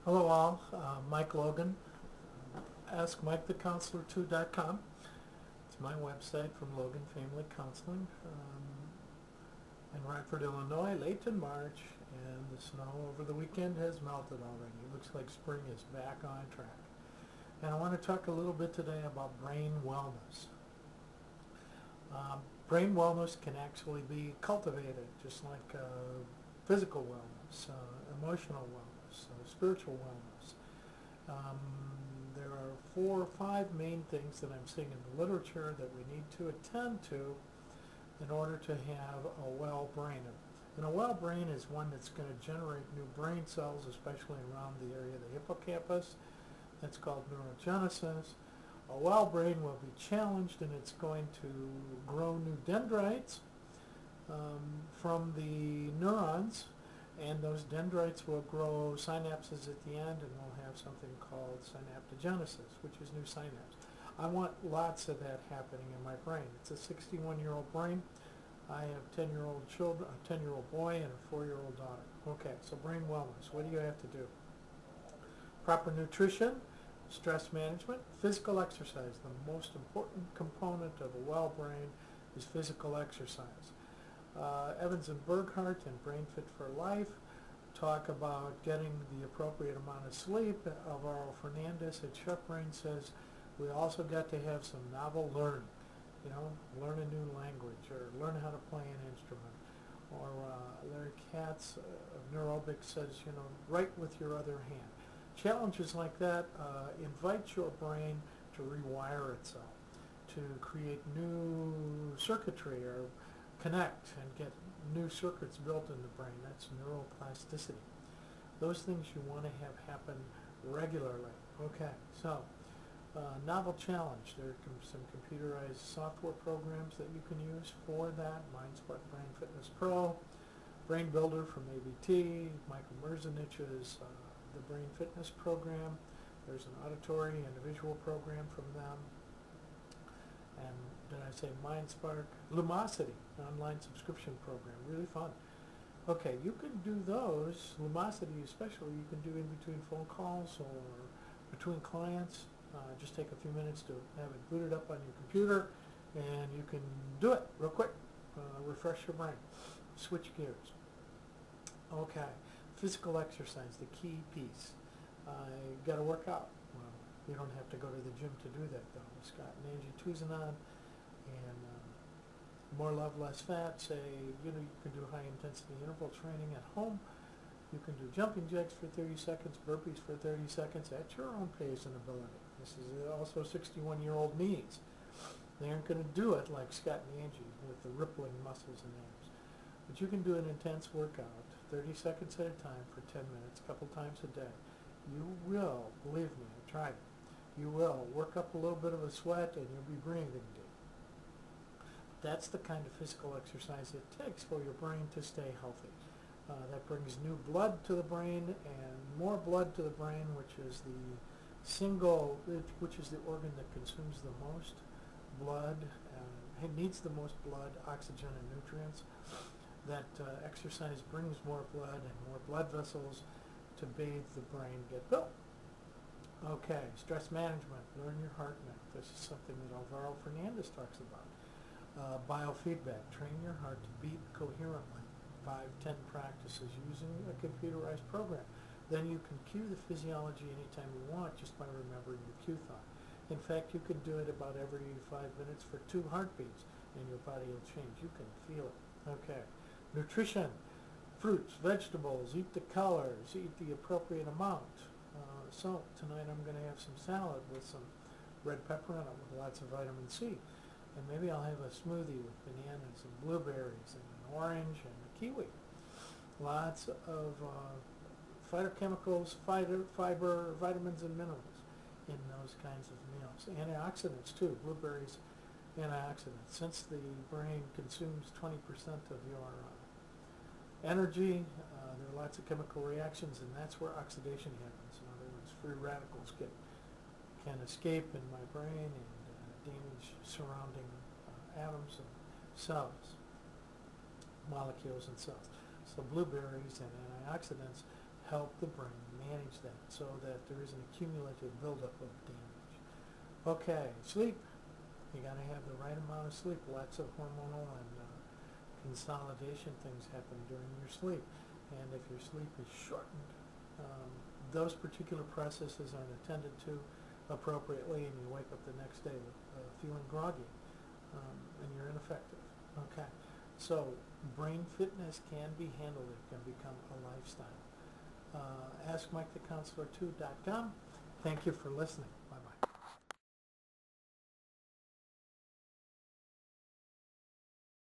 Hello all, Mike Logan, AskMikeTheCounselor2.com. It's my website from Logan Family Counseling in Rockford, Illinois, late in March, and the snow over the weekend has melted already. It looks like spring is back on track. And I want to talk a little bit today about brain wellness. Brain wellness can actually be cultivated, just like physical wellness, emotional wellness, spiritual wellness. There are 4 or 5 main things that I'm seeing in the literature that we need to attend to in order to have a well brain. And a well brain is one that's going to generate new brain cells, especially around the area of the hippocampus. That's called neurogenesis. A well brain will be challenged, and it's going to grow new dendrites from the neurons, and those dendrites will grow synapses at the end, and we'll have something called synaptogenesis, which is new synapses. I want lots of that happening in my brain. It's a 61-year-old brain. I have 10-year-old children, a 10-year-old boy and a 4-year-old daughter. Okay, so brain wellness. What do you have to do? Proper nutrition, stress management, physical exercise. The most important component of a well brain is physical exercise. Evans and Burghardt in Brain Fit for Life talk about getting the appropriate amount of sleep. Alvaro Fernandez at Sharp Brain says we also got to have some novel learning. Learn a new language or learn how to play an instrument. Or Larry Katz of Neurobic says, write with your other hand. Challenges like that invite your brain to rewire itself, to create new circuitry or connect and get new circuits built in the brain. That's neuroplasticity. Those things you want to have happen regularly. Okay, so novel challenge. There are some computerized software programs that you can use for that. MindSpark Brain Fitness Pro, Brain Builder from ABT, Michael Merzenich's the Brain Fitness program. There's an auditory and a visual program from them. And did I say MindSpark? Lumosity, online subscription program, really fun. Okay, you can do those, Lumosity especially, you can do in between phone calls or between clients. Just take a few minutes to have it booted up on your computer, and you can do it real quick. Refresh your brain. Switch gears. Okay, physical exercise, the key piece. You got to work out. Well, you don't have to go to the gym to do that, though. Scott and Angie Tuzanon and More Love, Less Fat say, you can do high-intensity interval training at home. You can do jumping jacks for 30 seconds, burpees for 30 seconds at your own pace and ability. This is also 61-year-old knees. They aren't going to do it like Scott and Angie with the rippling muscles and abs. But you can do an intense workout, 30 seconds at a time for 10 minutes, a couple times a day. You will, believe me, I've tried it. You will work up a little bit of a sweat and you'll be breathing deep. That's the kind of physical exercise it takes for your brain to stay healthy. That brings new blood to the brain and more blood to the brain, which is the organ that consumes the most blood. It needs the most blood, oxygen, and nutrients. That exercise brings more blood and more blood vessels to bathe the brain, get built. Okay, stress management, learn your heart math. This is something that Alvaro Fernandez talks about. Biofeedback, train your heart to beat coherently. 5-10 practices using a computerized program. Then you can cue the physiology anytime you want just by remembering the cue thought. In fact, you can do it about every 5 minutes for 2 heartbeats, and your body will change. You can feel it. Okay. Nutrition, fruits, vegetables, eat the colors, eat the appropriate amount. So tonight I'm going to have some salad with some red pepper in it with lots of vitamin C. And maybe I'll have a smoothie with bananas and blueberries and an orange and a kiwi. Lots of phytochemicals, fiber, vitamins, and minerals in those kinds of meals. Antioxidants too, blueberries, antioxidants. Since the brain consumes 20% of your energy, there are lots of chemical reactions, and that's where oxidation happens. In other words, free radicals can escape in my brain and damage surrounding atoms and cells, molecules and cells. So blueberries and antioxidants help the brain manage that so that there isn't a cumulative buildup of damage. Okay, sleep. You got to have the right amount of sleep. Lots of hormonal and consolidation things happen during your sleep. And if your sleep is shortened, those particular processes aren't attended to appropriately, and you wake up the next day feeling groggy, and you're ineffective. Okay, so brain fitness can be handled. It can become a lifestyle. AskMikeTheCounselor2.com. Thank you for listening. Bye-bye.